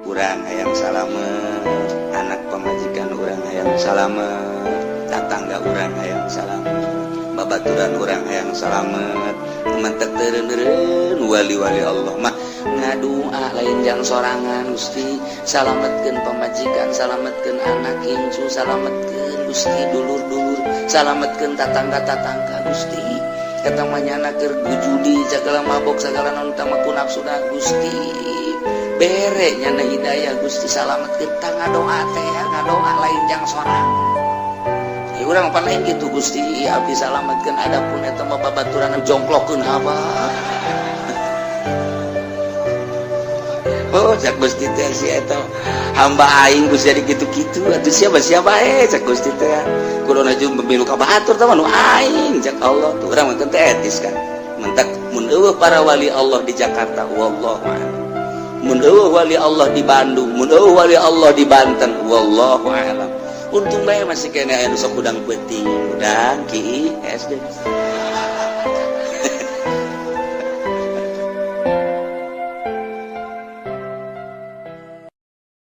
urang hayang salamet, anak pamajikan urang hayang salamet, tatangga urang hayang salamet, babaturan urang hayang salamet, mantek teureun wali-wali Allah mah ngadua lain jang sorangan Gusti, salametkeun pamajikan, salametkeun anak incu, salametkeun Gusti dulur-dulur, salametkeun tatangga-tatangga Gusti. Kata manyana keur judi segala mabok segala naon tama ku nafsuna Gusti. Bere nyana hidayah Gusti, salametkeun tang ngadoa teh ngadoa lain jang sorang. Urang pan lain kitu Gusti, abdi salametkeun adapun eta mah babaturan jongklokeun abah. Oh, cak Gusti teh si eta hamba aing Gusti jadi kitu-kitu atuh siapa cak Gusti teh. Kuduna jeung pemilu ka batur teh nu aing cak Allah tuh urang mah teh etis kan. Mentak mun eueuh para wali Allah di Jakarta wallahu a'lam. Mun eueuh wali Allah di Bandung, mun eueuh wali Allah di Banten wallahu a'lam. Untung bae masih kena anu sok udang peuting, udang ki SD.